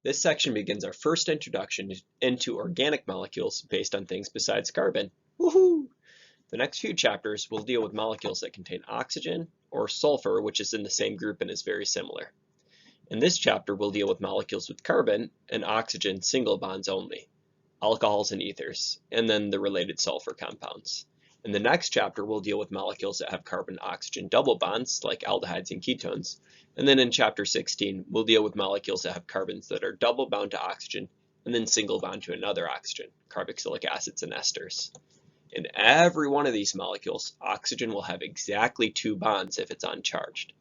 This section begins our first introduction into organic molecules based on things besides carbon. Woohoo! The next few chapters will deal with molecules that contain oxygen or sulfur, which is in the same group and is very similar. In this chapter, we'll deal with molecules with carbon and oxygen single bonds only, alcohols and ethers, and then the related sulfur compounds. In the next chapter, we'll deal with molecules that have carbon-oxygen double bonds, like aldehydes and ketones. And then in chapter 16, we'll deal with molecules that have carbons that are double bound to oxygen and then single bound to another oxygen, carboxylic acids and esters. In every one of these molecules, oxygen will have exactly 2 bonds if it's uncharged.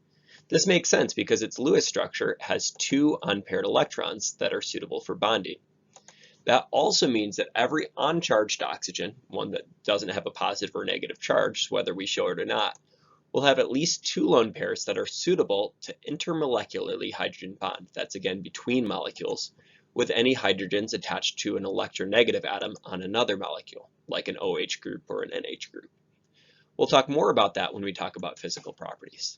This makes sense because its Lewis structure has 2 unpaired electrons that are suitable for bonding. That also means that every uncharged oxygen, one that doesn't have a positive or negative charge, whether we show it or not, will have at least 2 lone pairs that are suitable to intermolecularly hydrogen bond. That's again between molecules, with any hydrogens attached to an electronegative atom on another molecule, like an OH group or an NH group. We'll talk more about that when we talk about physical properties.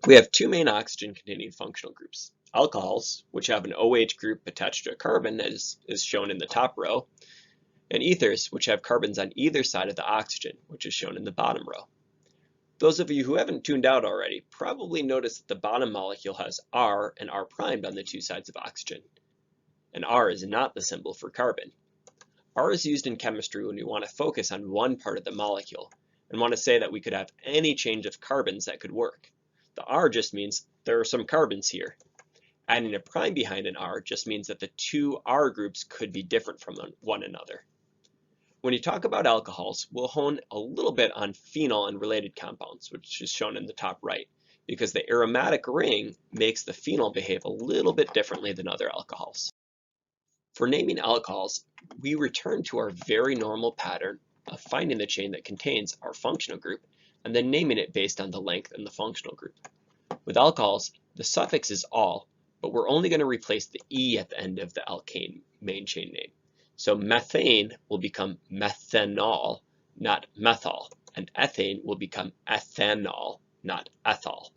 We have 2 main oxygen-containing functional groups. Alcohols, which have an OH group attached to a carbon, as is shown in the top row, and ethers, which have carbons on either side of the oxygen, which is shown in the bottom row. Those of you who haven't tuned out already probably noticed that the bottom molecule has R and R primed on the 2 sides of oxygen, and R is not the symbol for carbon. R is used in chemistry when we want to focus on one part of the molecule and want to say that we could have any change of carbons that could work. The R just means there are some carbons here. Adding a prime behind an R just means that the 2 R groups could be different from one another. When you talk about alcohols, we'll hone a little bit on phenol and related compounds, which is shown in the top right, because the aromatic ring makes the phenol behave a little bit differently than other alcohols. For naming alcohols, we return to our very normal pattern of finding the chain that contains our functional group and then naming it based on the length in the functional group. With alcohols, the suffix is -al, but we're only going to replace the E at the end of the alkane main chain name. So methane will become methanol, not methyl, and ethane will become ethanol, not ethol.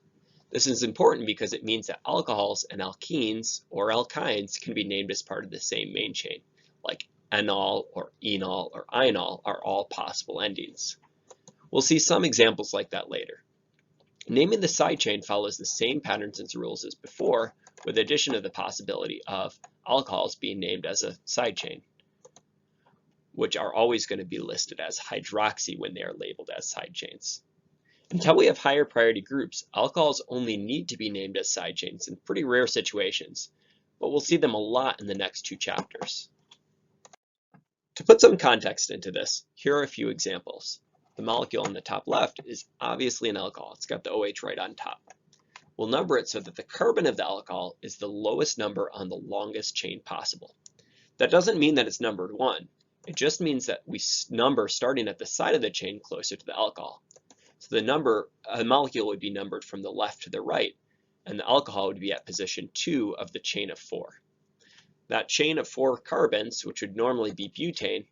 This is important because it means that alcohols and alkenes or alkynes can be named as part of the same main chain, like enol or enol or inol are all possible endings. We'll see some examples like that later. Naming the side chain follows the same patterns and rules as before, with the addition of the possibility of alcohols being named as a side chain, which are always going to be listed as hydroxy when they are labeled as side chains. Until we have higher priority groups, alcohols only need to be named as side chains in pretty rare situations, but we'll see them a lot in the next 2 chapters. To put some context into this, here are a few examples. The molecule on the top left is obviously an alcohol. It's got the OH right on top. We'll number it so that the carbon of the alcohol is the lowest number on the longest chain possible. That doesn't mean that it's numbered 1. It just means that we number starting at the side of the chain closer to the alcohol. So a molecule would be numbered from the left to the right, and the alcohol would be at position 2 of the chain of 4. That chain of 4 carbons, which would normally be butane,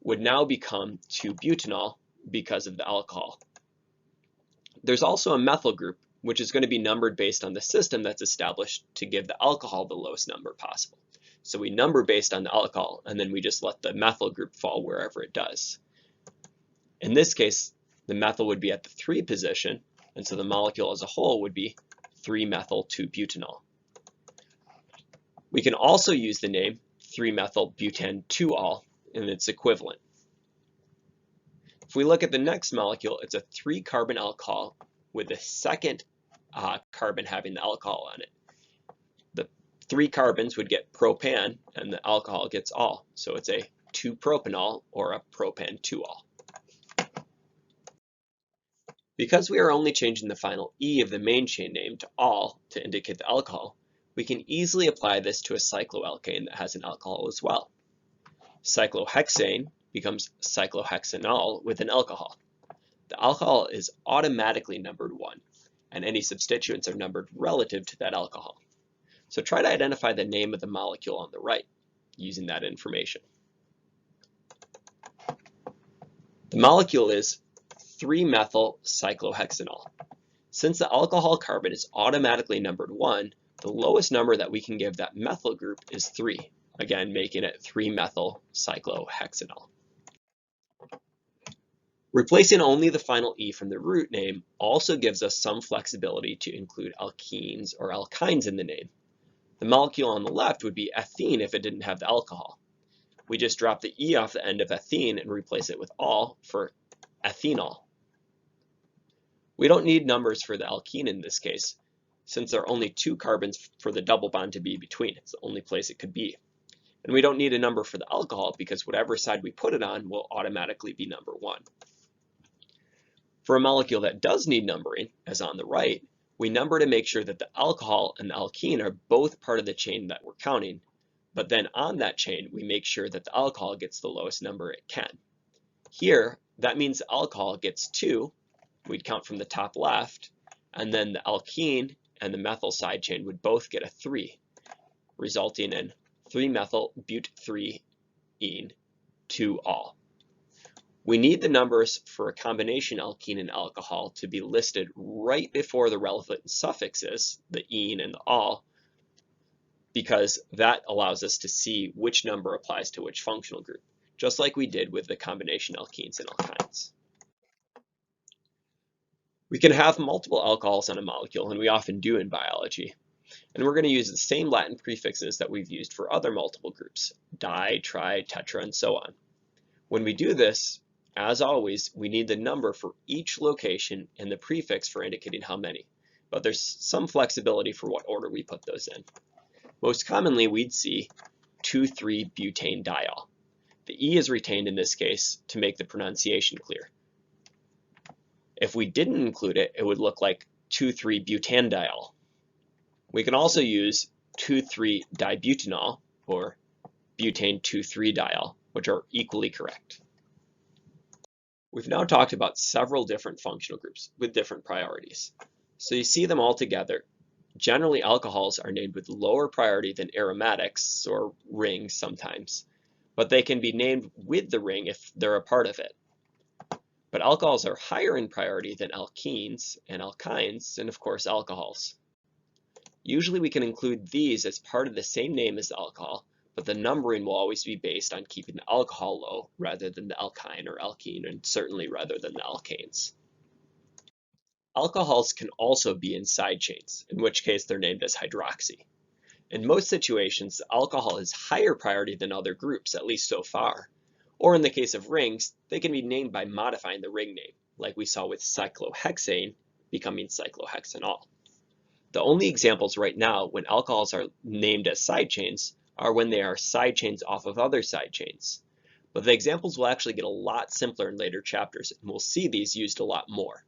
would now become 2-butanol because of the alcohol. There's also a methyl group, which is going to be numbered based on the system that's established to give the alcohol the lowest number possible. So we number based on the alcohol, and then we just let the methyl group fall wherever it does. In this case, the methyl would be at the 3 position, and so the molecule as a whole would be 3-methyl-2-butanol. We can also use the name 3-methyl-butan-2-ol in its equivalent. If we look at the next molecule, it's a 3-carbon alcohol with the second carbon having the alcohol on it. The 3 carbons would get propan, and the alcohol gets -ol, so it's a 2-propanol or a propan-2-ol. Because we are only changing the final E of the main chain name to -ol to indicate the alcohol, we can easily apply this to a cycloalkane that has an alcohol as well. Cyclohexane becomes cyclohexanol with an alcohol. The alcohol is automatically numbered 1, and any substituents are numbered relative to that alcohol. So try to identify the name of the molecule on the right using that information. The molecule is 3-methyl cyclohexanol. Since the alcohol carbon is automatically numbered 1, The lowest number that we can give that methyl group is 3, again making it 3-methyl cyclohexanol. Replacing only the final E from the root name also gives us some flexibility to include alkenes or alkynes in the name. The molecule on the left would be ethene if it didn't have the alcohol. We just drop the E off the end of ethene and replace it with -ol for ethenol. We don't need numbers for the alkene in this case, since there are only 2 carbons for the double bond to be between. It's the only place it could be. And we don't need a number for the alcohol because whatever side we put it on will automatically be number 1. For a molecule that does need numbering, as on the right, we number to make sure that the alcohol and the alkene are both part of the chain that we're counting, but then on that chain we make sure that the alcohol gets the lowest number it can. Here, that means the alcohol gets 2, we'd count from the top left, and then the alkene and the methyl side chain would both get a 3, resulting in 3-methyl but-3-ene 2-ol. We need the numbers for a combination alkene and alcohol to be listed right before the relevant suffixes, the -ene and the -ol, because that allows us to see which number applies to which functional group, just like we did with the combination alkenes and alkynes. We can have multiple alcohols on a molecule, and we often do in biology. And we're going to use the same Latin prefixes that we've used for other multiple groups, di, tri, tetra, and so on. When we do this, as always, we need the number for each location and the prefix for indicating how many, but there's some flexibility for what order we put those in. Most commonly, we'd see 2,3-butane-diol. The E is retained in this case to make the pronunciation clear. If we didn't include it, it would look like 2,3-butanediol. We can also use 2,3-dibutanol or butane 2,3-diol, which are equally correct. We've now talked about several different functional groups with different priorities. So you see them all together. Generally, alcohols are named with lower priority than aromatics or rings sometimes, but they can be named with the ring if they're a part of it. But alcohols are higher in priority than alkenes and alkynes, and of course alcohols. Usually we can include these as part of the same name as the alcohol, but the numbering will always be based on keeping the alcohol low rather than the alkyne or alkene, and certainly rather than the alkanes. Alcohols can also be in side chains, in which case they're named as hydroxy. In most situations, the alcohol is higher priority than other groups, at least so far. Or in the case of rings, they can be named by modifying the ring name, like we saw with cyclohexane becoming cyclohexanol. The only examples right now when alcohols are named as side chains are when they are side chains off of other side chains. But the examples will actually get a lot simpler in later chapters, and we'll see these used a lot more.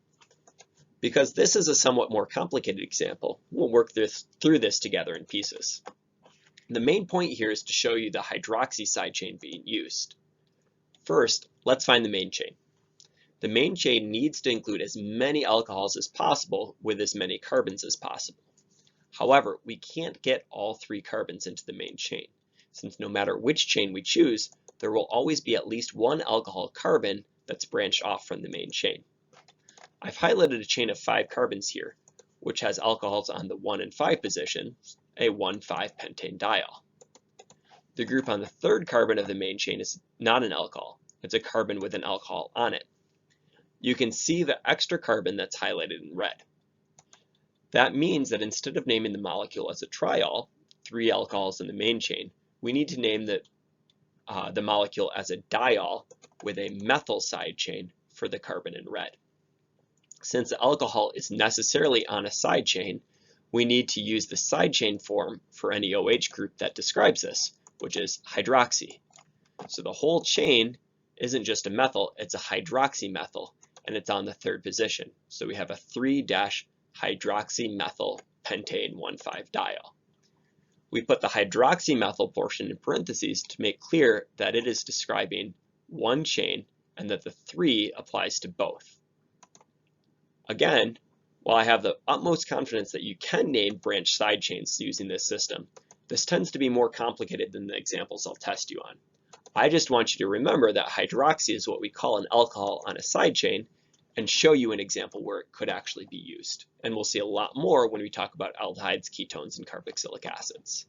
Because this is a somewhat more complicated example, we'll work through this together in pieces. The main point here is to show you the hydroxy side chain being used. First, let's find the main chain. The main chain needs to include as many alcohols as possible with as many carbons as possible. However, we can't get all 3 carbons into the main chain, since no matter which chain we choose, there will always be at least 1 alcohol carbon that's branched off from the main chain. I've highlighted a chain of 5 carbons here, which has alcohols on the 1 and 5 positions, a 1,5-pentane diol. The group on the 3rd carbon of the main chain is not an alcohol, it's a carbon with an alcohol on it. You can see the extra carbon that's highlighted in red. That means that instead of naming the molecule as a triol, 3 alcohols in the main chain, we need to name the molecule as a diol with a methyl side chain for the carbon in red. Since the alcohol is necessarily on a side chain, we need to use the side chain form for any OH group that describes this, which is hydroxy. So the whole chain isn't just a methyl, it's a hydroxymethyl, and it's on the 3rd position. So we have a 3-hydroxymethyl pentane 1,5-diol. We put the hydroxymethyl portion in parentheses to make clear that it is describing one chain and that the 3 applies to both. Again, while I have the utmost confidence that you can name branch side chains using this system, this tends to be more complicated than the examples I'll test you on. I just want you to remember that hydroxy is what we call an alcohol on a side chain, and show you an example where it could actually be used. And we'll see a lot more when we talk about aldehydes, ketones, and carboxylic acids.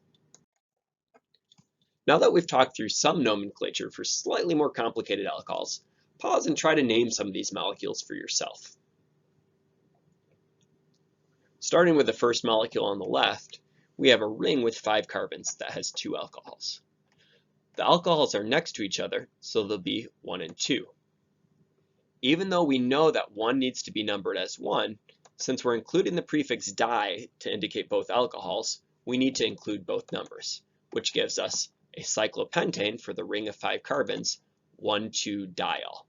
Now that we've talked through some nomenclature for slightly more complicated alcohols, pause and try to name some of these molecules for yourself. Starting with the first molecule on the left, we have a ring with 5 carbons that has 2 alcohols. The alcohols are next to each other, so they'll be 1 and 2. Even though we know that 1 needs to be numbered as 1, since we're including the prefix di to indicate both alcohols, we need to include both numbers, which gives us a cyclopentane for the ring of 5 carbons, 1,2-diol.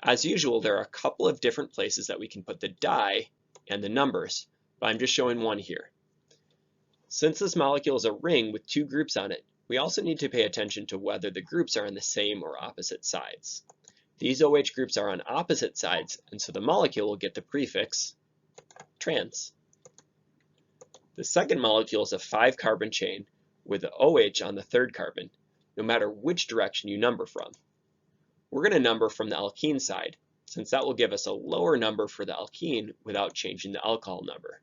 As usual, there are a couple of different places that we can put the di and the numbers, but I'm just showing one here. Since this molecule is a ring with 2 groups on it, we also need to pay attention to whether the groups are on the same or opposite sides. These OH groups are on opposite sides, and so the molecule will get the prefix trans. The second molecule is a 5-carbon chain with the OH on the 3rd carbon, no matter which direction you number from. We're going to number from the alkene side, since that will give us a lower number for the alkene without changing the alcohol number.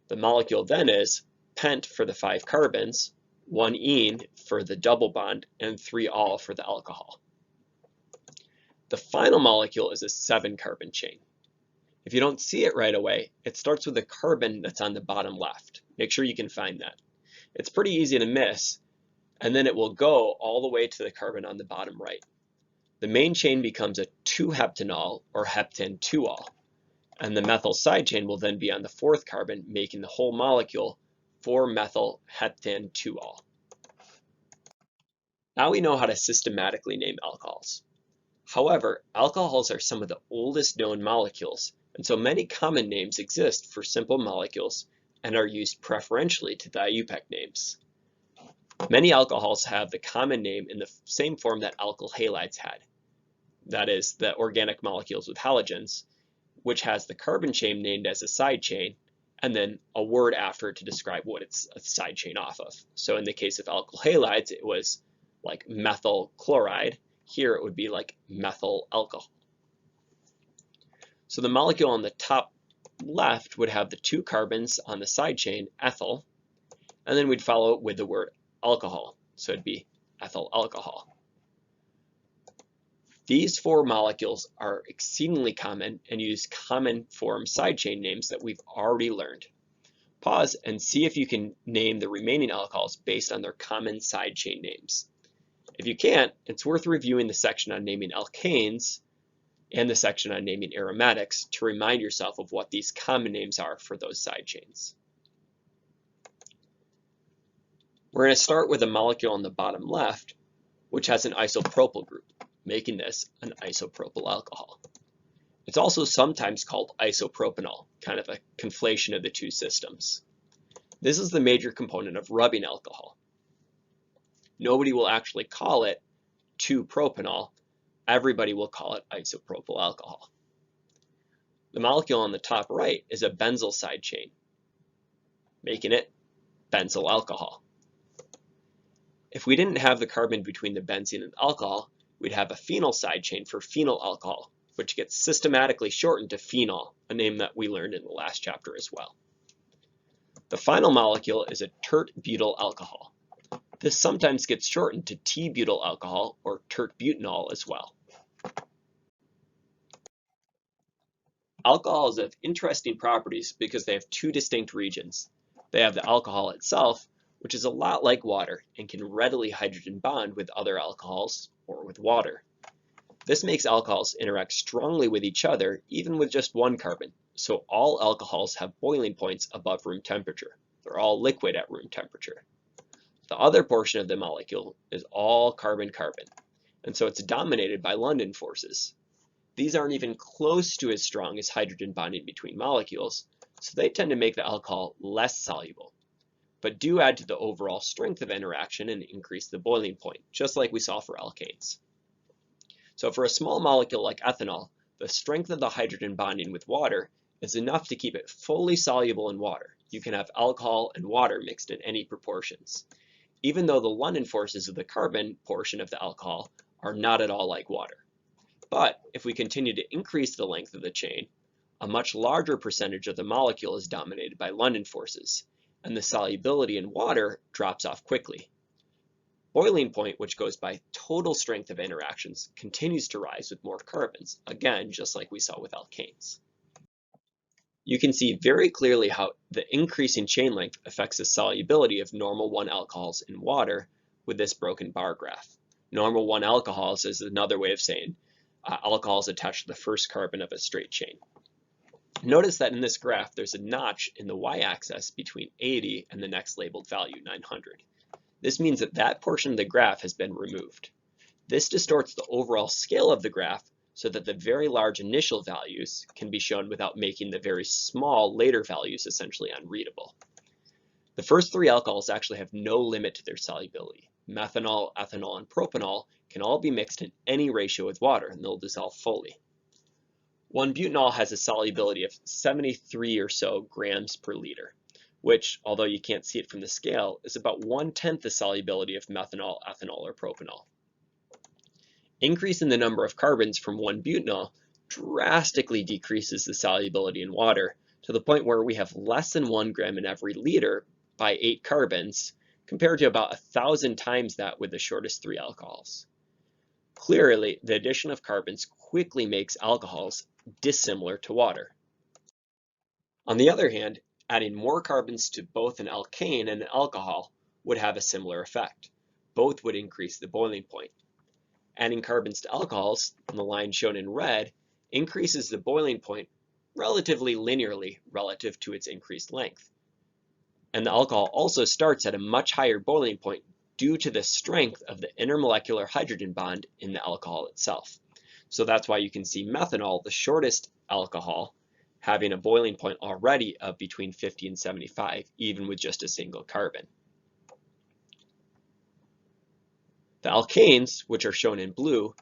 The molecule then is pent for the 5 carbons, 1-ene for the double bond, and 3-ol for the alcohol. The final molecule is a 7-carbon chain. If you don't see it right away, it starts with the carbon that's on the bottom left. Make sure you can find that. It's pretty easy to miss, and then it will go all the way to the carbon on the bottom right. The main chain becomes a 2-heptanol or heptan 2-ol, and the methyl side chain will then be on the 4th carbon, making the whole molecule 4-methyl heptan 2-ol. Now we know how to systematically name alcohols. However, alcohols are some of the oldest known molecules, and so many common names exist for simple molecules and are used preferentially to the IUPAC names. Many alcohols have the common name in the same form that alkyl halides had. That is, the organic molecules with halogens, which has the carbon chain named as a side chain, and then a word after it to describe what it's a side chain off of. So in the case of alkyl halides, it was like methyl chloride. Here it would be like methyl alcohol. So the molecule on the top left would have the 2 carbons on the side chain, ethyl, and then we'd follow it with the word alcohol. So it'd be ethyl alcohol. These 4 molecules are exceedingly common and use common form side chain names that we've already learned. Pause and see if you can name the remaining alcohols based on their common side chain names. If you can't, it's worth reviewing the section on naming alkanes and the section on naming aromatics to remind yourself of what these common names are for those side chains. We're going to start with a molecule on the bottom left, which has an isopropyl group, making this an isopropyl alcohol. It's also sometimes called isopropanol, kind of a conflation of the 2 systems. This is the major component of rubbing alcohol. Nobody will actually call it 2-propanol. Everybody will call it isopropyl alcohol. The molecule on the top right is a benzyl side chain, making it benzyl alcohol. If we didn't have the carbon between the benzene and alcohol, we'd have a phenyl side chain for phenyl alcohol, which gets systematically shortened to phenol, a name that we learned in the last chapter as well. The final molecule is a tert-butyl alcohol. This sometimes gets shortened to T-butyl alcohol or tert-butanol as well. Alcohols have interesting properties because they have 2 distinct regions. They have the alcohol itself, which is a lot like water and can readily hydrogen bond with other alcohols or with water. This makes alcohols interact strongly with each other even with just 1 carbon, so all alcohols have boiling points above room temperature. They're all liquid at room temperature. The other portion of the molecule is all carbon-carbon, and so it's dominated by London forces. These aren't even close to as strong as hydrogen bonding between molecules, so they tend to make the alcohol less soluble, but do add to the overall strength of interaction and increase the boiling point, just like we saw for alkanes. So for a small molecule like ethanol, the strength of the hydrogen bonding with water is enough to keep it fully soluble in water. You can have alcohol and water mixed in any proportions, even though the London forces of the carbon portion of the alcohol are not at all like water. But if we continue to increase the length of the chain, a much larger percentage of the molecule is dominated by London forces, and the solubility in water drops off quickly. Boiling point, which goes by total strength of interactions, continues to rise with more carbons, again, just like we saw with alkanes. You can see very clearly how the increase in chain length affects the solubility of normal 1-alcohols in water with this broken bar graph. Normal 1-alcohols is another way of saying alcohols attached to the first carbon of a straight chain. Notice that in this graph, there's a notch in the y-axis between 80 and the next labeled value, 900. This means that that portion of the graph has been removed. This distorts the overall scale of the graph so that the very large initial values can be shown without making the very small later values essentially unreadable. The first 3 alcohols actually have no limit to their solubility. Methanol, ethanol, and propanol can all be mixed in any ratio with water and they'll dissolve fully. 1-butanol has a solubility of 73 or so grams per liter, which, although you can't see it from the scale, is about 1/10 the solubility of methanol, ethanol, or propanol. Increase in the number of carbons from 1-butanol drastically decreases the solubility in water to the point where we have less than 1 gram in every liter by 8 carbons, compared to about 1,000 times that with the shortest 3 alcohols. Clearly, the addition of carbons quickly makes alcohols dissimilar to water. On the other hand, adding more carbons to both an alkane and an alcohol would have a similar effect. Both would increase the boiling point. Adding carbons to alcohols, on the line shown in red, increases the boiling point relatively linearly relative to its increased length. And the alcohol also starts at a much higher boiling point due to the strength of the intermolecular hydrogen bond in the alcohol itself. So that's why you can see methanol, the shortest alcohol, having a boiling point already of between 50 and 75, even with just a single carbon. The alkanes, which are shown in blue,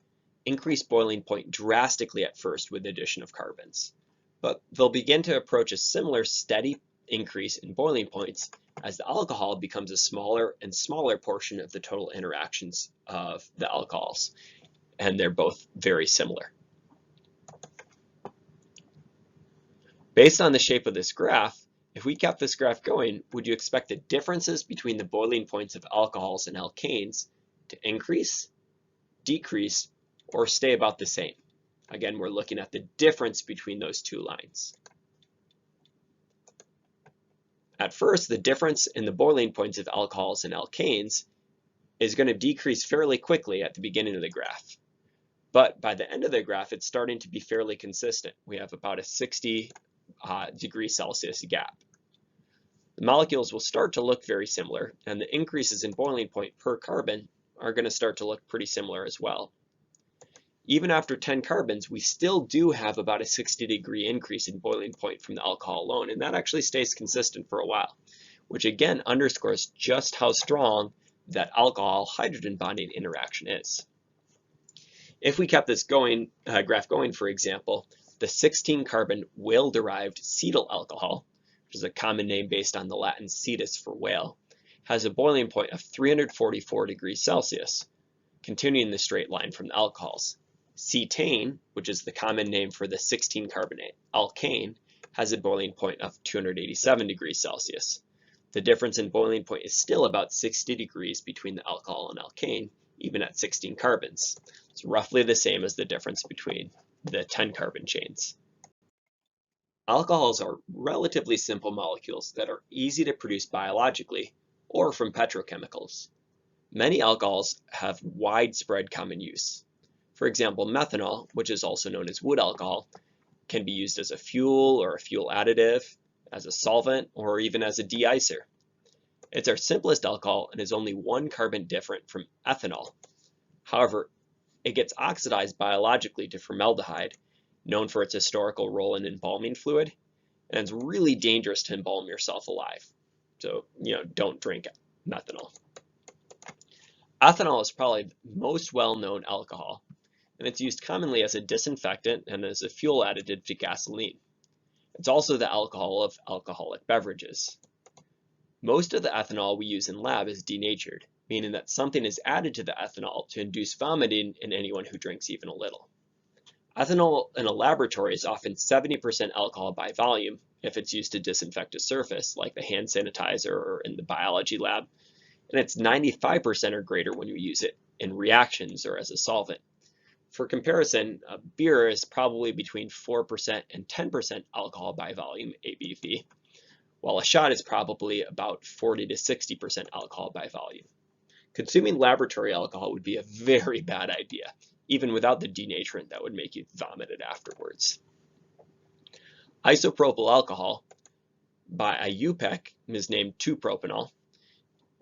increase boiling point drastically at first with the addition of carbons, but they'll begin to approach a similar steady increase in boiling points as the alcohol becomes a smaller and smaller portion of the total interactions of the alcohols, and they're both very similar. Based on the shape of this graph, if we kept this graph going, would you expect the differences between the boiling points of alcohols and alkanes to increase, decrease, or stay about the same? Again, we're looking at the difference between those 2 lines. At first, the difference in the boiling points of alcohols and alkanes is going to decrease fairly quickly at the beginning of the graph. But by the end of the graph, it's starting to be fairly consistent. We have about a 60 degrees Celsius gap. The molecules will start to look very similar, and the increases in boiling point per carbon are going to start to look pretty similar as well. Even after 10 carbons, we still do have about a 60-degree increase in boiling point from the alcohol alone, and that actually stays consistent for a while, which again underscores just how strong that alcohol hydrogen bonding interaction is. If we kept this graph going, for example, the 16-carbon whale-derived cetyl alcohol, which is a common name based on the Latin cetus for whale, has a boiling point of 344 degrees Celsius, continuing the straight line from the alcohols. Cetane, which is the common name for the 16-carbonate alkane, has a boiling point of 287 degrees Celsius. The difference in boiling point is still about 60 degrees between the alcohol and alkane, even at 16 carbons. It's roughly the same as the difference between the 10-carbon chains. Alcohols are relatively simple molecules that are easy to produce biologically or from petrochemicals. Many alcohols have widespread common use. For example, methanol, which is also known as wood alcohol, can be used as a fuel or a fuel additive, as a solvent, or even as a de-icer. It's our simplest alcohol and is only 1 carbon different from ethanol. However, it gets oxidized biologically to formaldehyde, known for its historical role in embalming fluid, and it's really dangerous to embalm yourself alive. So, don't drink methanol. Ethanol is probably the most well-known alcohol, and it's used commonly as a disinfectant and as a fuel additive to gasoline. It's also the alcohol of alcoholic beverages. Most of the ethanol we use in lab is denatured, meaning that something is added to the ethanol to induce vomiting in anyone who drinks even a little. Ethanol in a laboratory is often 70% alcohol by volume if it's used to disinfect a surface, like the hand sanitizer or in the biology lab, and it's 95% or greater when you use it in reactions or as a solvent. For comparison, a beer is probably between 4% and 10% alcohol by volume, ABV, while a shot is probably about 40 to 60% alcohol by volume. Consuming laboratory alcohol would be a very bad idea, even without the denaturant that would make you vomit it afterwards. Isopropyl alcohol by IUPAC is named 2-propanol,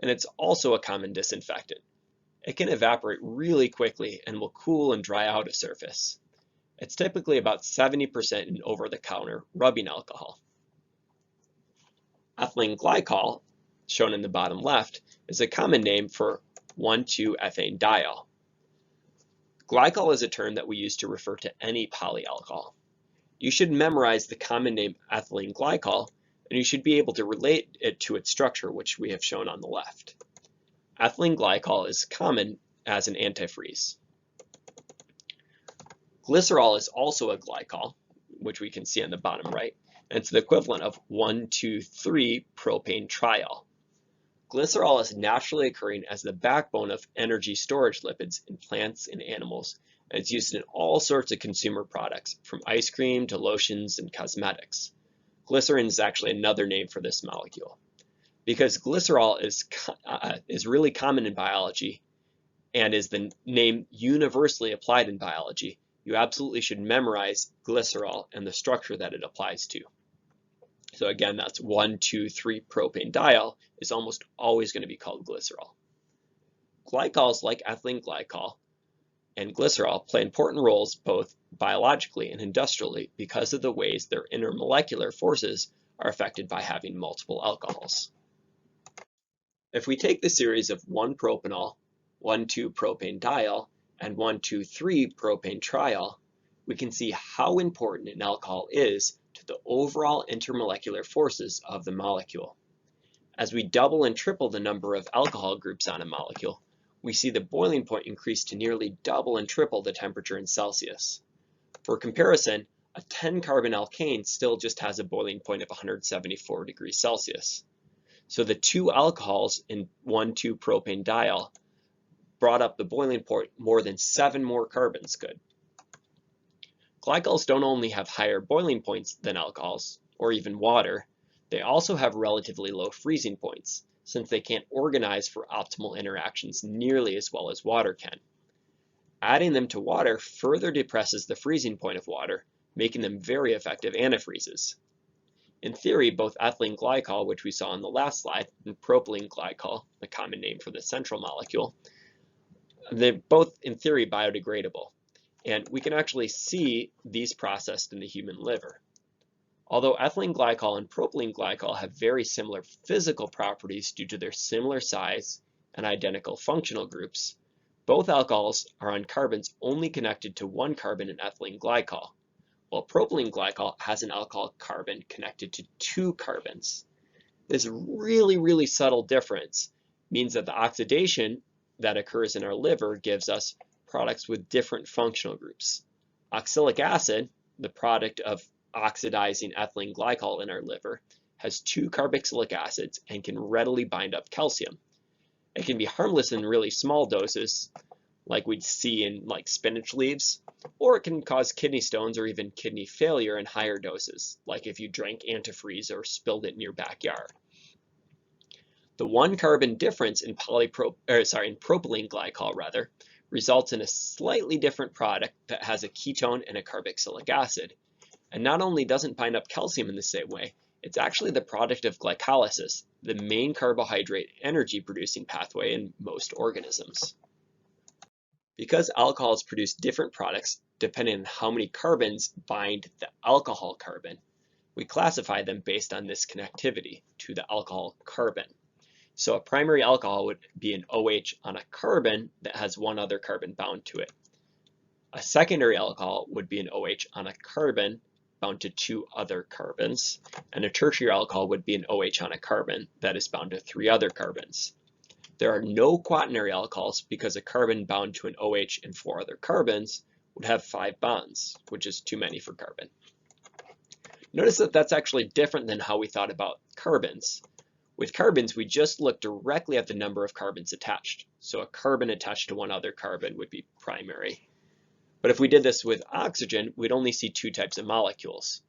and it's also a common disinfectant. It can evaporate really quickly and will cool and dry out a surface. It's typically about 70% in over-the-counter rubbing alcohol. Ethylene glycol, shown in the bottom left, is a common name for 1,2-ethane diol. Glycol is a term that we use to refer to any polyalcohol. You should memorize the common name ethylene glycol, and you should be able to relate it to its structure, which we have shown on the left. Ethylene glycol is common as an antifreeze. Glycerol is also a glycol, which we can see on the bottom right, and it's the equivalent of 1,2,3-propane triol. Glycerol is naturally occurring as the backbone of energy storage lipids in plants and animals, and it's used in all sorts of consumer products, from ice cream to lotions and cosmetics. Glycerin is actually another name for this molecule. Because glycerol is really common in biology and is the name universally applied in biology, you absolutely should memorize glycerol and the structure that it applies to. So again, that's 1,2,3-propane diol is almost always going to be called glycerol. Glycols like ethylene glycol and glycerol play important roles both biologically and industrially because of the ways their intermolecular forces are affected by having multiple alcohols. If we take the series of 1-propanol, 1,2-propane diol, and 1,2,3-propane triol, we can see how important an alcohol is to the overall intermolecular forces of the molecule. As we double and triple the number of alcohol groups on a molecule, we see the boiling point increase to nearly double and triple the temperature in Celsius. For comparison, a 10-carbon alkane still just has a boiling point of 174 degrees Celsius. So the two alcohols in 1,2-propane diol brought up the boiling point more than 7 more carbons could. Glycols don't only have higher boiling points than alcohols, or even water, they also have relatively low freezing points, since they can't organize for optimal interactions nearly as well as water can. Adding them to water further depresses the freezing point of water, making them very effective antifreezes. In theory, both ethylene glycol, which we saw on the last slide, and propylene glycol, the common name for the central molecule, they're both in theory biodegradable, and we can actually see these processed in the human liver. Although ethylene glycol and propylene glycol have very similar physical properties due to their similar size and identical functional groups, both alcohols are on carbons only connected to one carbon in ethylene glycol, while propylene glycol has an alcohol carbon connected to 2 carbons. This really subtle difference means that the oxidation that occurs in our liver gives us products with different functional groups. Oxalic acid, the product of oxidizing ethylene glycol in our liver, has 2 carboxylic acids and can readily bind up calcium. It can be harmless in really small doses, like we'd see in spinach leaves, or it can cause kidney stones or even kidney failure in higher doses, like if you drank antifreeze or spilled it in your backyard. The 1 carbon difference in propylene glycol results in a slightly different product that has a ketone and a carboxylic acid, and not only doesn't bind up calcium in the same way, it's actually the product of glycolysis, the main carbohydrate energy producing pathway in most organisms. Because alcohols produce different products depending on how many carbons bind the alcohol carbon, we classify them based on this connectivity to the alcohol carbon. So a primary alcohol would be an OH on a carbon that has one other carbon bound to it. A secondary alcohol would be an OH on a carbon bound to 2 other carbons, and a tertiary alcohol would be an OH on a carbon that is bound to 3 other carbons. There are no quaternary alcohols because a carbon bound to an OH and 4 other carbons would have 5 bonds, which is too many for carbon. Notice that that's actually different than how we thought about carbons. With carbons, we just look directly at the number of carbons attached. So a carbon attached to one other carbon would be primary. But if we did this with oxygen, we'd only see 2 types of molecules.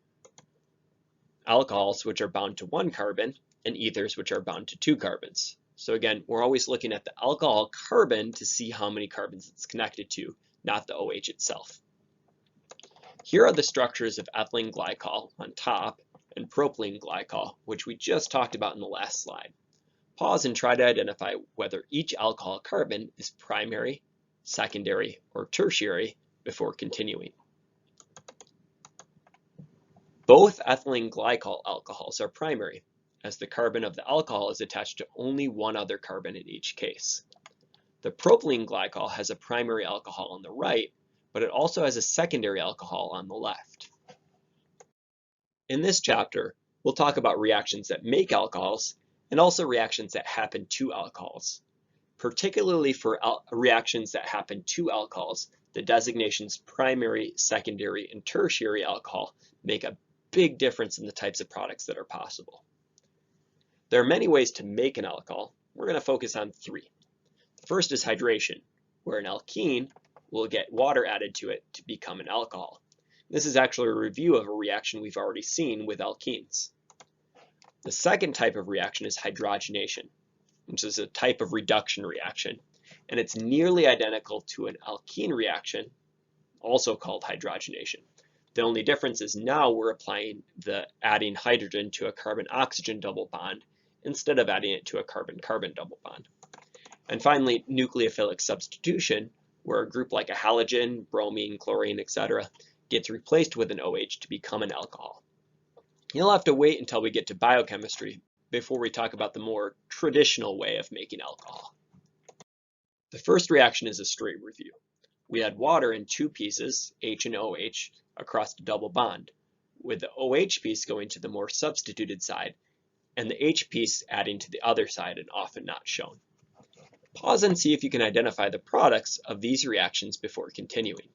Alcohols, which are bound to 1 carbon, and ethers, which are bound to 2 carbons. So again, we're always looking at the alcohol carbon to see how many carbons it's connected to, not the OH itself. Here are the structures of ethylene glycol on top and propylene glycol, which we just talked about in the last slide. Pause and try to identify whether each alcohol carbon is primary, secondary, or tertiary before continuing. Both ethylene glycol alcohols are primary, as the carbon of the alcohol is attached to only one other carbon in each case. The propylene glycol has a primary alcohol on the right, but it also has a secondary alcohol on the left. In this chapter, we'll talk about reactions that make alcohols and also reactions that happen to alcohols. Particularly for reactions that happen to alcohols, the designations primary, secondary, and tertiary alcohol make a big difference in the types of products that are possible. There are many ways to make an alcohol. We're going to focus on 3. The first is hydration, where an alkene will get water added to it to become an alcohol. This is actually a review of a reaction we've already seen with alkenes. The second type of reaction is hydrogenation, which is a type of reduction reaction, and it's nearly identical to an alkene reaction, also called hydrogenation. The only difference is now we're applying adding hydrogen to a carbon-oxygen double bond instead of adding it to a carbon-carbon double bond. And finally, nucleophilic substitution, where a group like a halogen, bromine, chlorine, etc. gets replaced with an OH to become an alcohol. You'll have to wait until we get to biochemistry before we talk about the more traditional way of making alcohol. The first reaction is a straight review. We add water in 2 pieces, H and OH, across the double bond, with the OH piece going to the more substituted side and the H piece adding to the other side and often not shown. Pause and see if you can identify the products of these reactions before continuing.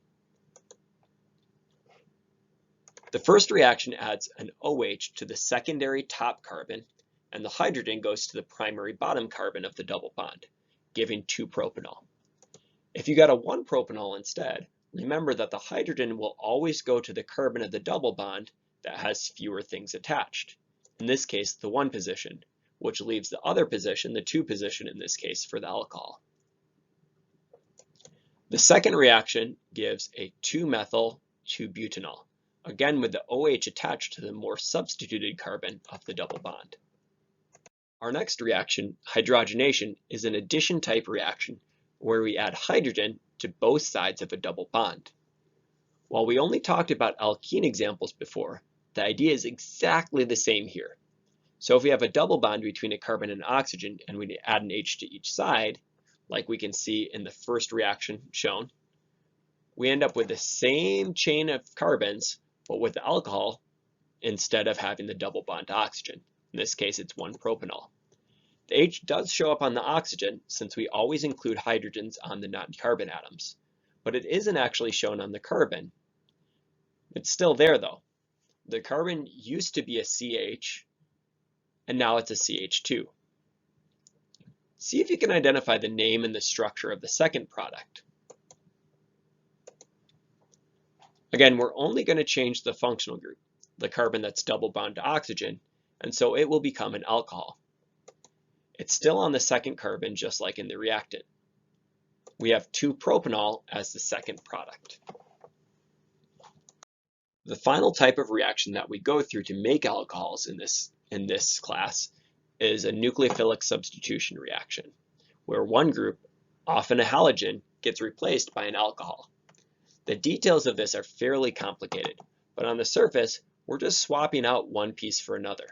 The first reaction adds an OH to the secondary top carbon, and the hydrogen goes to the primary bottom carbon of the double bond, giving 2-propanol. If you got a 1-propanol instead, remember that the hydrogen will always go to the carbon of the double bond that has fewer things attached, in this case the 1 position, which leaves the other position, the 2 position in this case, for the alcohol. The second reaction gives a 2-methyl-2-butanol, again with the OH attached to the more substituted carbon of the double bond. Our next reaction, hydrogenation, is an addition type reaction where we add hydrogen to both sides of a double bond. While we only talked about alkene examples before, the idea is exactly the same here. So if we have a double bond between a carbon and oxygen and we add an H to each side, like we can see in the first reaction shown, we end up with the same chain of carbons, but with the alcohol instead of having the double bond to oxygen. In this case, it's 1-propanol. The H does show up on the oxygen since we always include hydrogens on the non-carbon atoms, but it isn't actually shown on the carbon. It's still there though. The carbon used to be a CH, and now it's a CH2. See if you can identify the name and the structure of the second product. Again, we're only going to change the functional group, the carbon that's double bound to oxygen, and so it will become an alcohol. It's still on the second carbon, just like in the reactant. We have 2-propanol as the second product. The final type of reaction that we go through to make alcohols in this class is a nucleophilic substitution reaction, where one group, often a halogen, gets replaced by an alcohol. The details of this are fairly complicated, but on the surface, we're just swapping out one piece for another.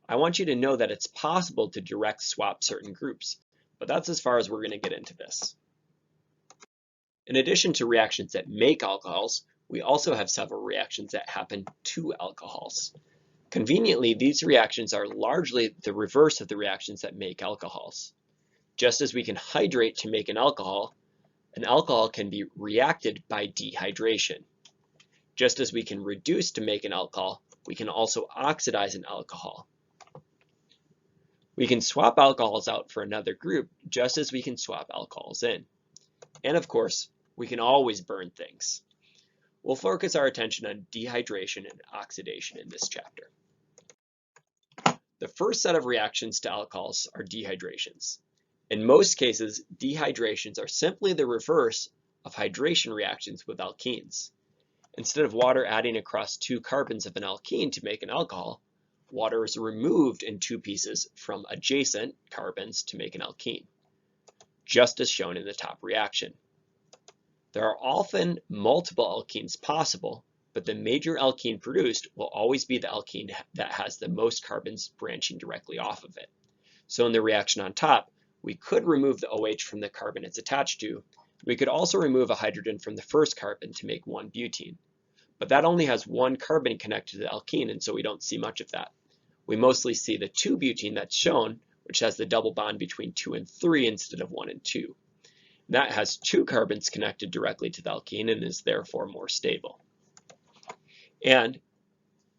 I want you to know that it's possible to direct swap certain groups, but that's as far as we're going to get into this. In addition to reactions that make alcohols, we also have several reactions that happen to alcohols. Conveniently, these reactions are largely the reverse of the reactions that make alcohols. Just as we can hydrate to make an alcohol, An alcohol can be reacted by dehydration. Just as we can reduce to make an alcohol, we can also oxidize an alcohol. We can swap alcohols out for another group just as we can swap alcohols in. And of course, we can always burn things. We'll focus our attention on dehydration and oxidation in this chapter. The first set of reactions to alcohols are dehydrations. In most cases, dehydrations are simply the reverse of hydration reactions with alkenes. Instead of water adding across two carbons of an alkene to make an alcohol, water is removed in two pieces from adjacent carbons to make an alkene, just as shown in the top reaction. There are often multiple alkenes possible, but the major alkene produced will always be the alkene that has the most carbons branching directly off of it. So in the reaction on top, we could remove the OH from the carbon it's attached to. We could also remove a hydrogen from the first carbon to make one butene. But that only has one carbon connected to the alkene, and so we don't see much of that. We mostly see the 2-butene that's shown, which has the double bond between 2 and 3 instead of 1 and 2. That has 2 carbons connected directly to the alkene and is therefore more stable. And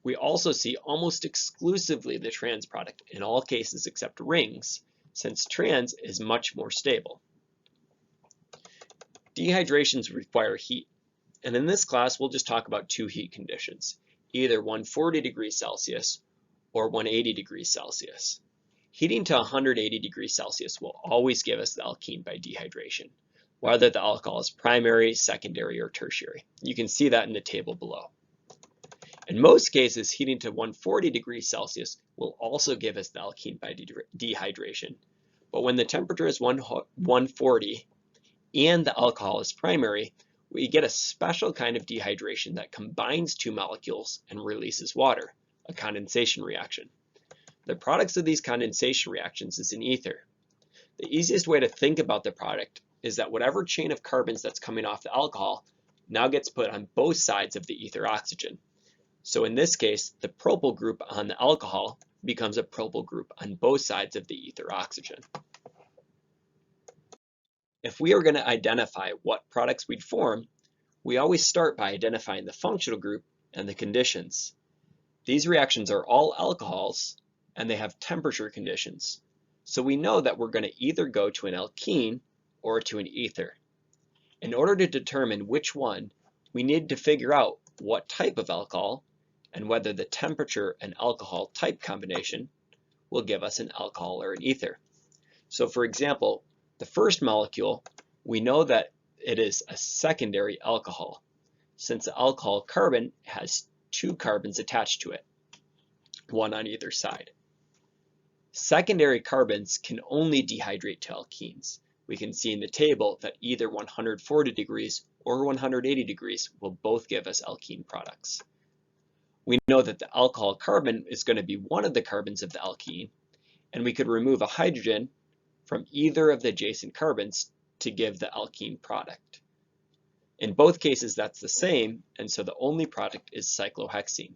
we also see almost exclusively the trans product in all cases except rings, since trans is much more stable. Dehydrations require heat, and in this class we'll just talk about 2 heat conditions, either 140 degrees Celsius or 180 degrees Celsius. Heating to 180 degrees Celsius will always give us the alkene by dehydration, whether the alcohol is primary, secondary, or tertiary. You can see that in the table below. In most cases, heating to 140 degrees Celsius will also give us the alkene by dehydration. But when the temperature is 140 and the alcohol is primary, we get a special kind of dehydration that combines 2 molecules and releases water, a condensation reaction. The products of these condensation reactions is an ether. The easiest way to think about the product is that whatever chain of carbons that's coming off the alcohol now gets put on both sides of the ether oxygen. So in this case, the propyl group on the alcohol becomes a propyl group on both sides of the ether oxygen. If we are going to identify what products we'd form, we always start by identifying the functional group and the conditions. These reactions are all alcohols, and they have temperature conditions. So we know that we're going to either go to an alkene or to an ether. In order to determine which one, we need to figure out what type of alcohol and whether the temperature and alcohol type combination will give us an alcohol or an ether. So for example, the first molecule, we know that it is a secondary alcohol, since the alcohol carbon has 2 carbons attached to it, one on either side. Secondary carbons can only dehydrate to alkenes. We can see in the table that either 140 degrees or 180 degrees will both give us alkene products. We know that the alcohol carbon is going to be one of the carbons of the alkene, and we could remove a hydrogen from either of the adjacent carbons to give the alkene product. In both cases, that's the same, and so the only product is cyclohexene.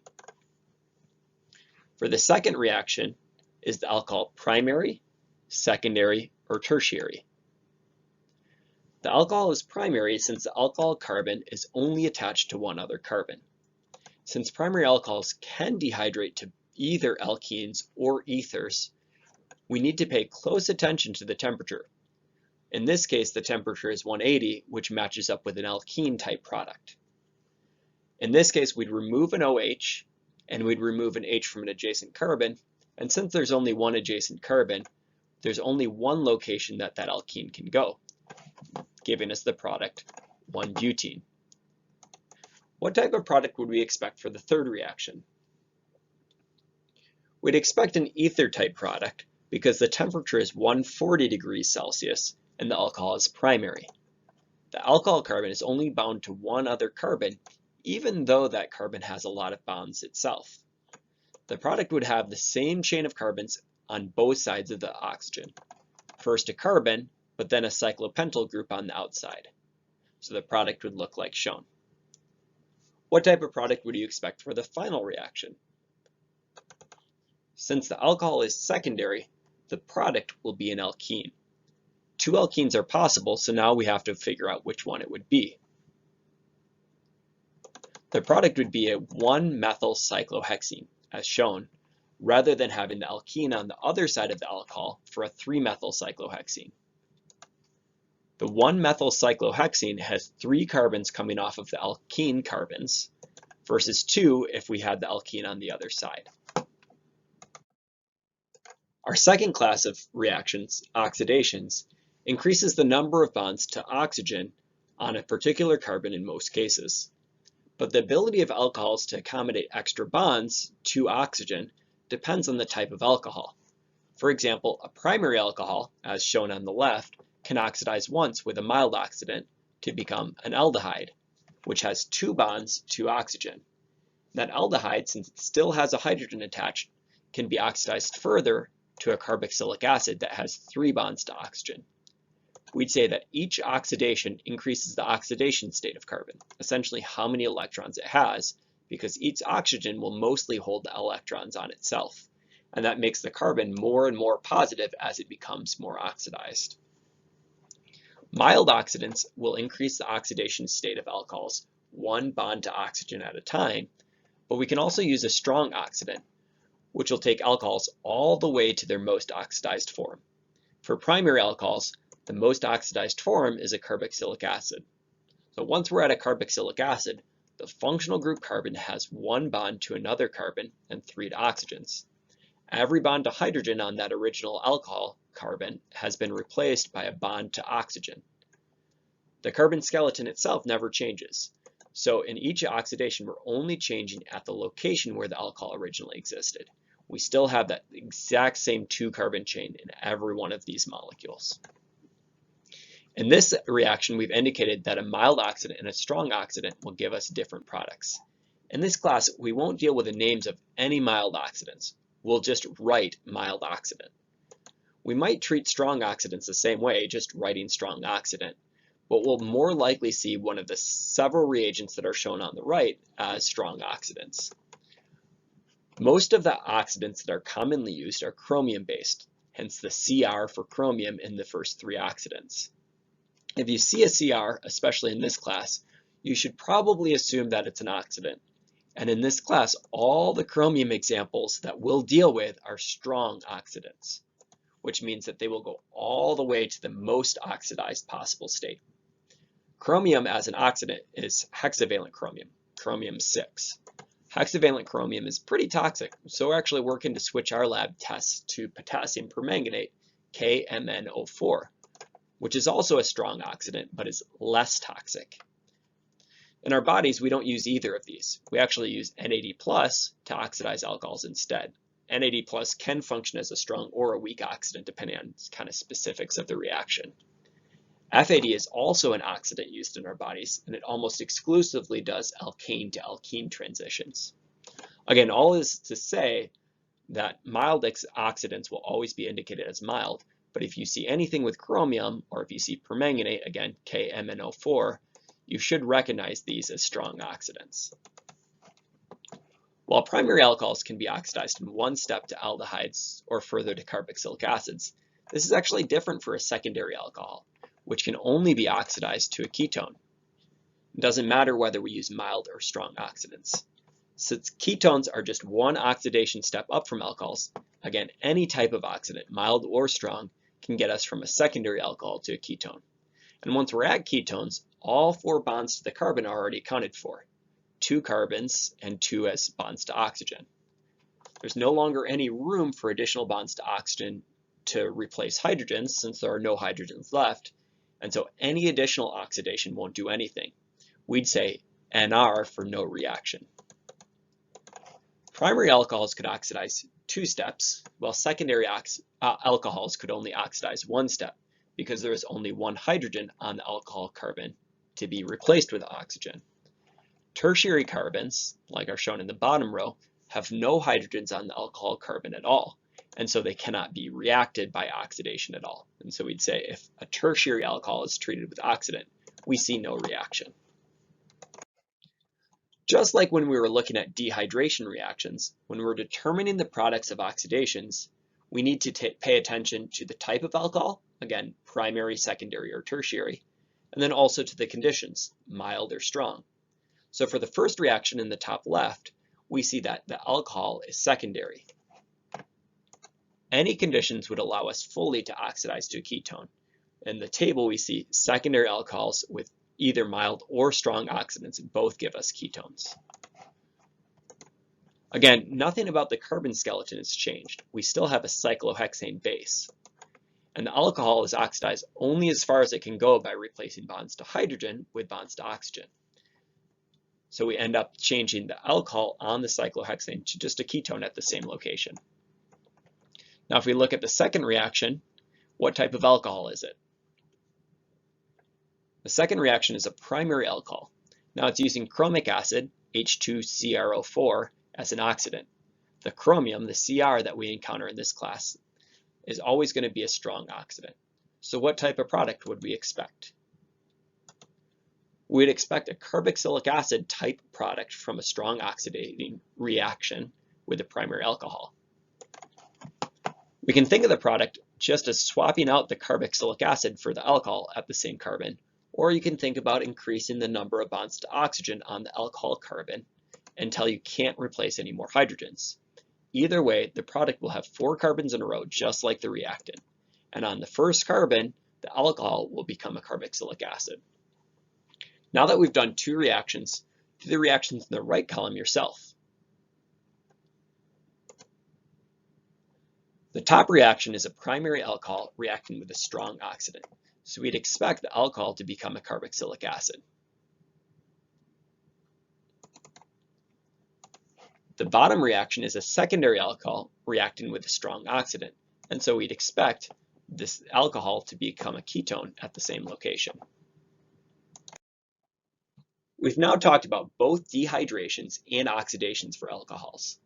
For the second reaction, is the alcohol primary, secondary, or tertiary? The alcohol is primary since the alcohol carbon is only attached to one other carbon. Since primary alcohols can dehydrate to either alkenes or ethers, we need to pay close attention to the temperature. In this case, the temperature is 180, which matches up with an alkene type product. In this case, we'd remove an OH, and we'd remove an H from an adjacent carbon, and since there's only one adjacent carbon, there's only one location that that alkene can go, giving us the product 1-butene. What type of product would we expect for the third reaction? We'd expect an ether type product because the temperature is 140 degrees Celsius and the alcohol is primary. The alcohol carbon is only bound to one other carbon, even though that carbon has a lot of bonds itself. The product would have the same chain of carbons on both sides of the oxygen. First a carbon, but then a cyclopentyl group on the outside. So the product would look like shown. What type of product would you expect for the final reaction? Since the alcohol is secondary, the product will be an alkene. Two alkenes are possible, so now we have to figure out which one it would be. The product would be a 1-methyl cyclohexene, as shown, rather than having the alkene on the other side of the alcohol for a 3-methyl cyclohexene. The 1-methyl cyclohexene has 3 carbons coming off of the alkene carbons, versus 2 if we had the alkene on the other side. Our second class of reactions, oxidations, increases the number of bonds to oxygen on a particular carbon in most cases. But the ability of alcohols to accommodate extra bonds to oxygen depends on the type of alcohol. For example, a primary alcohol, as shown on the left, can oxidize once with a mild oxidant to become an aldehyde, which has 2 bonds to oxygen. That aldehyde, since it still has a hydrogen attached, can be oxidized further to a carboxylic acid that has 3 bonds to oxygen. We'd say that each oxidation increases the oxidation state of carbon, essentially how many electrons it has, because each oxygen will mostly hold the electrons on itself, and that makes the carbon more and more positive as it becomes more oxidized. Mild oxidants will increase the oxidation state of alcohols 1 bond to oxygen at a time, but we can also use a strong oxidant, which will take alcohols all the way to their most oxidized form. For primary alcohols, the most oxidized form is a carboxylic acid. So once we're at a carboxylic acid, the functional group carbon has 1 bond to another carbon and 3 to oxygens. Every bond to hydrogen on that original alcohol carbon has been replaced by a bond to oxygen. The carbon skeleton itself never changes. So in each oxidation, we're only changing at the location where the alcohol originally existed. We still have that exact same 2-carbon chain in every one of these molecules. In this reaction, we've indicated that a mild oxidant and a strong oxidant will give us different products. In this class, we won't deal with the names of any mild oxidants. We'll just write mild oxidant. We might treat strong oxidants the same way, just writing strong oxidant, but we'll more likely see one of the several reagents that are shown on the right as strong oxidants. Most of the oxidants that are commonly used are chromium-based, hence the Cr for chromium in the first 3 oxidants. If you see a Cr, especially in this class, you should probably assume that it's an oxidant. And in this class, all the chromium examples that we'll deal with are strong oxidants, which means that they will go all the way to the most oxidized possible state. Chromium as an oxidant is hexavalent chromium, chromium-6. Hexavalent chromium is pretty toxic, so we're actually working to switch our lab tests to potassium permanganate, KMnO4, which is also a strong oxidant, but is less toxic. In our bodies, we don't use either of these. We actually use NAD+ to oxidize alcohols instead. NAD+ can function as a strong or a weak oxidant, depending on kind of specifics of the reaction. FAD is also an oxidant used in our bodies, and it almost exclusively does alkane to alkene transitions. Again, all is to say that mild oxidants will always be indicated as mild, but if you see anything with chromium, or if you see permanganate, again, KMnO4, you should recognize these as strong oxidants. While primary alcohols can be oxidized in one step to aldehydes or further to carboxylic acids, this is actually different for a secondary alcohol, which can only be oxidized to a ketone. It doesn't matter whether we use mild or strong oxidants. Since ketones are just one oxidation step up from alcohols, again, any type of oxidant, mild or strong, can get us from a secondary alcohol to a ketone. And once we're at ketones, all 4 bonds to the carbon are already accounted for, 2 carbons and 2 as bonds to oxygen. There's no longer any room for additional bonds to oxygen to replace hydrogens, since there are no hydrogens left, and so any additional oxidation won't do anything. We'd say NR for no reaction. Primary alcohols could oxidize 2 steps, while secondary alcohols could only oxidize 1 step, because there is only 1 hydrogen on the alcohol carbon to be replaced with oxygen. Tertiary carbons, like are shown in the bottom row, have no hydrogens on the alcohol carbon at all, and so they cannot be reacted by oxidation at all. And so we'd say if a tertiary alcohol is treated with oxidant, we see no reaction. Just like when we were looking at dehydration reactions, when we're determining the products of oxidations, we need to pay attention to the type of alcohol, again, primary, secondary, or tertiary, and then also to the conditions, mild or strong. So for the first reaction in the top left, we see that the alcohol is secondary. Any conditions would allow us fully to oxidize to a ketone. In the table, we see secondary alcohols with either mild or strong oxidants, and both give us ketones. Again, nothing about the carbon skeleton has changed. We still have a cyclohexane base. And the alcohol is oxidized only as far as it can go by replacing bonds to hydrogen with bonds to oxygen. So we end up changing the alcohol on the cyclohexane to just a ketone at the same location. Now if we look at the second reaction, what type of alcohol is it? The second reaction is a primary alcohol. Now it's using chromic acid, H2CrO4, as an oxidant. The chromium, the Cr that we encounter in this class, is always going to be a strong oxidant. So what type of product would we expect? We'd expect a carboxylic acid type product from a strong oxidating reaction with a primary alcohol. We can think of the product just as swapping out the carboxylic acid for the alcohol at the same carbon, or you can think about increasing the number of bonds to oxygen on the alcohol carbon until you can't replace any more hydrogens. Either way, the product will have 4 carbons in a row, just like the reactant. And on the first carbon, the alcohol will become a carboxylic acid. Now that we've done 2 reactions, do the reactions in the right column yourself. The top reaction is a primary alcohol reacting with a strong oxidant. So we'd expect the alcohol to become a carboxylic acid. The bottom reaction is a secondary alcohol reacting with a strong oxidant, and so we'd expect this alcohol to become a ketone at the same location. We've now talked about both dehydrations and oxidations for alcohols.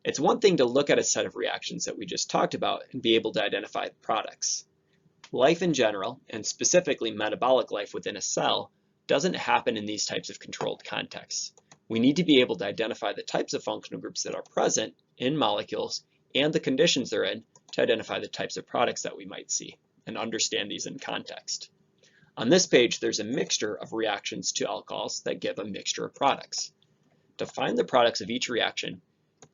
It's one thing to look at a set of reactions that we just talked about and be able to identify products. Life in general, and specifically metabolic life within a cell, doesn't happen in these types of controlled contexts. We need to be able to identify the types of functional groups that are present in molecules and the conditions they're in to identify the types of products that we might see and understand these in context. On this page, there's a mixture of reactions to alcohols that give a mixture of products. To find the products of each reaction,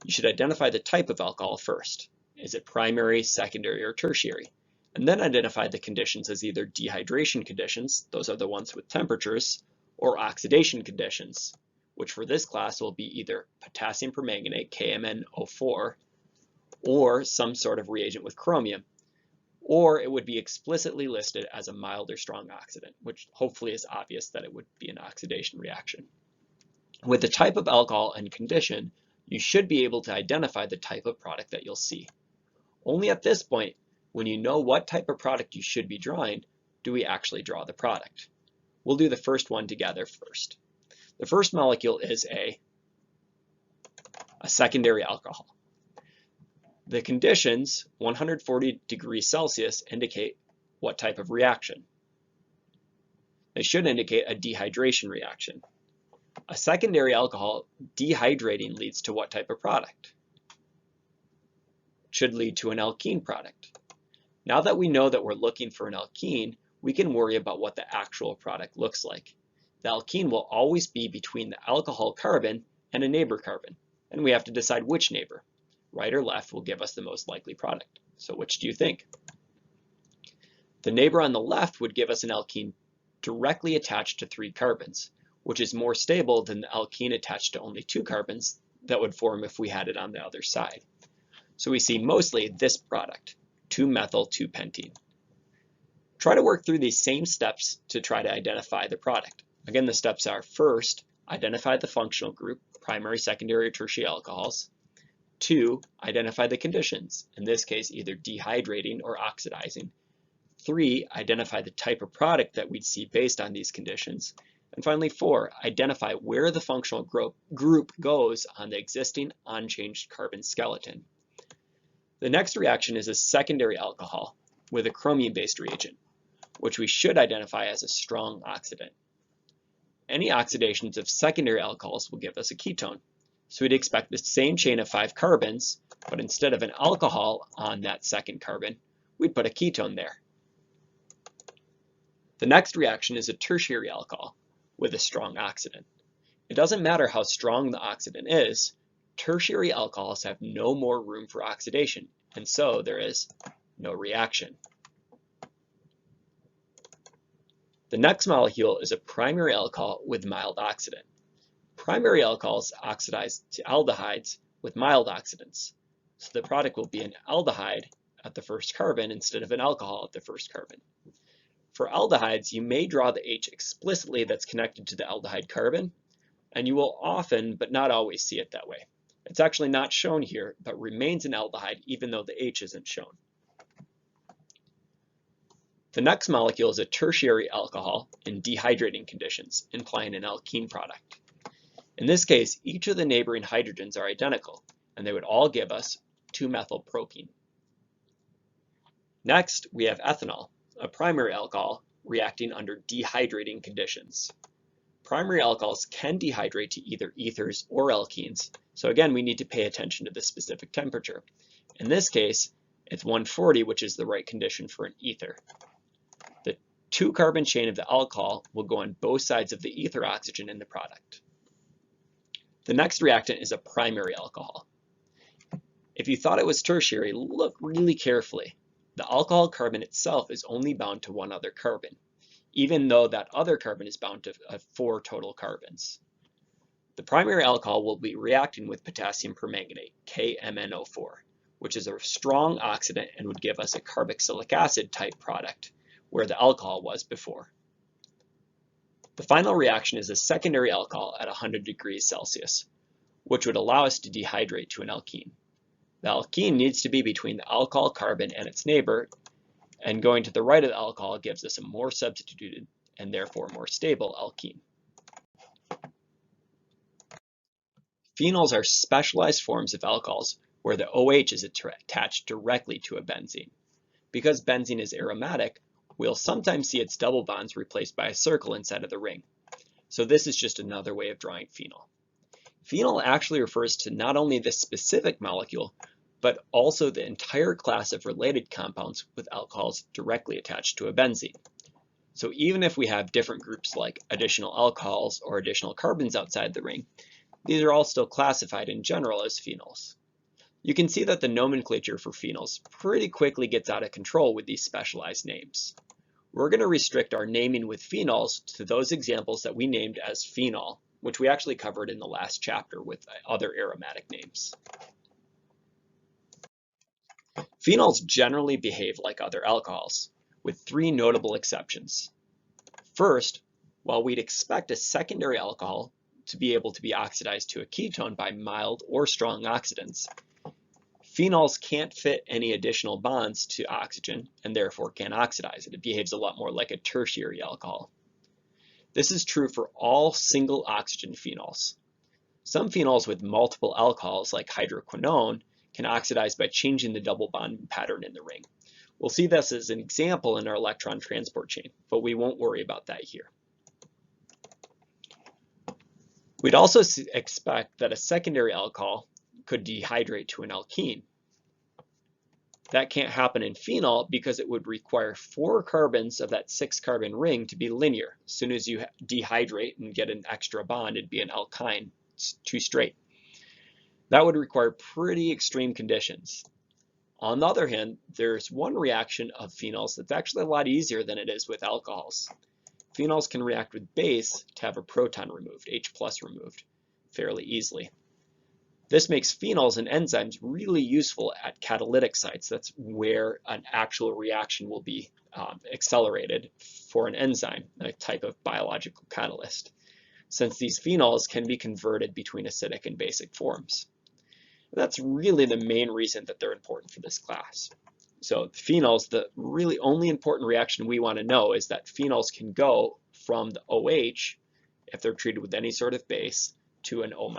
you should identify the type of alcohol first. Is it primary, secondary, or tertiary? And then identify the conditions as either dehydration conditions, those are the ones with temperatures, or oxidation conditions, which for this class will be either potassium permanganate, KMnO4, or some sort of reagent with chromium, or it would be explicitly listed as a mild or strong oxidant, which hopefully is obvious that it would be an oxidation reaction. With the type of alcohol and condition, you should be able to identify the type of product that you'll see. Only at this point, when you know what type of product you should be drawing, do we actually draw the product. We'll do the first one together first. The first molecule is a secondary alcohol. The conditions, 140 degrees Celsius, indicate what type of reaction. They should indicate a dehydration reaction. A secondary alcohol dehydrating leads to what type of product? It should lead to an alkene product. Now that we know that we're looking for an alkene, we can worry about what the actual product looks like. The alkene will always be between the alcohol carbon and a neighbor carbon, and we have to decide which neighbor. Right or left will give us the most likely product. So which do you think? The neighbor on the left would give us an alkene directly attached to 3 carbons, which is more stable than the alkene attached to only 2 carbons that would form if we had it on the other side. So we see mostly this product, 2-methyl-2-pentene. Try to work through these same steps to try to identify the product. Again, the steps are: first, identify the functional group, primary, secondary, or tertiary alcohols. 2, identify the conditions, in this case either dehydrating or oxidizing. 3, identify the type of product that we'd see based on these conditions. And finally 4, identify where the functional group goes on the existing unchanged carbon skeleton. The next reaction is a secondary alcohol with a chromium-based reagent, which we should identify as a strong oxidant. Any oxidations of secondary alcohols will give us a ketone. So we'd expect the same chain of 5 carbons but instead of an alcohol on that second carbon, we'd put a ketone there. The next reaction is a tertiary alcohol with a strong oxidant. It doesn't matter how strong the oxidant is, tertiary alcohols have no more room for oxidation, and so there is no reaction. The next molecule is a primary alcohol with mild oxidant. Primary alcohols oxidize to aldehydes with mild oxidants, so the product will be an aldehyde at the first carbon instead of an alcohol at the first carbon. For aldehydes, you may draw the H explicitly that's connected to the aldehyde carbon, and you will often, but not always, see it that way. It's actually not shown here, but remains an aldehyde even though the H isn't shown. The next molecule is a tertiary alcohol in dehydrating conditions, implying an alkene product. In this case, each of the neighboring hydrogens are identical, and they would all give us 2-methylpropene. Next, we have ethanol, a primary alcohol reacting under dehydrating conditions. Primary alcohols can dehydrate to either ethers or alkenes, so again, we need to pay attention to the specific temperature. In this case, it's 140, which is the right condition for an ether. The 2-carbon chain of the alcohol will go on both sides of the ether oxygen in the product. The next reactant is a primary alcohol. If you thought it was tertiary, look really carefully. The alcohol carbon itself is only bound to one other carbon, even though that other carbon is bound to 4 total carbons. The primary alcohol will be reacting with potassium permanganate, KMnO4, which is a strong oxidant and would give us a carboxylic acid type product, where the alcohol was before. The final reaction is a secondary alcohol at 100 degrees Celsius, which would allow us to dehydrate to an alkene. The alkene needs to be between the alcohol carbon and its neighbor, and going to the right of the alcohol gives us a more substituted and therefore more stable alkene. Phenols are specialized forms of alcohols where the OH is attached directly to a benzene. Because benzene is aromatic, we'll sometimes see its double bonds replaced by a circle inside of the ring. So this is just another way of drawing phenol. Phenol actually refers to not only the specific molecule, but also the entire class of related compounds with alcohols directly attached to a benzene. So even if we have different groups like additional alcohols or additional carbons outside the ring, these are all still classified in general as phenols. You can see that the nomenclature for phenols pretty quickly gets out of control with these specialized names. We're going to restrict our naming with phenols to those examples that we named as phenol, which we actually covered in the last chapter with other aromatic names. Phenols generally behave like other alcohols, with 3 notable exceptions. First, while we'd expect a secondary alcohol to be able to be oxidized to a ketone by mild or strong oxidants, phenols can't fit any additional bonds to oxygen and therefore can't oxidize it. It behaves a lot more like a tertiary alcohol. This is true for all single oxygen phenols. Some phenols with multiple alcohols, like hydroquinone, can oxidize by changing the double bond pattern in the ring. We'll see this as an example in our electron transport chain, but we won't worry about that here. We'd also expect that a secondary alcohol could dehydrate to an alkene. That can't happen in phenol because it would require 4 carbons of that 6-carbon ring to be linear. As soon as you dehydrate and get an extra bond, it'd be an alkyne, it's 2 straight. That would require pretty extreme conditions. On the other hand, there's one reaction of phenols that's actually a lot easier than it is with alcohols. Phenols can react with base to have a proton removed, H+ removed, fairly easily. This makes phenols and enzymes really useful at catalytic sites. That's where an actual reaction will be accelerated for an enzyme, a type of biological catalyst, since these phenols can be converted between acidic and basic forms. And that's really the main reason that they're important for this class. So phenols, the really only important reaction we want to know is that phenols can go from the OH, if they're treated with any sort of base, to an O-.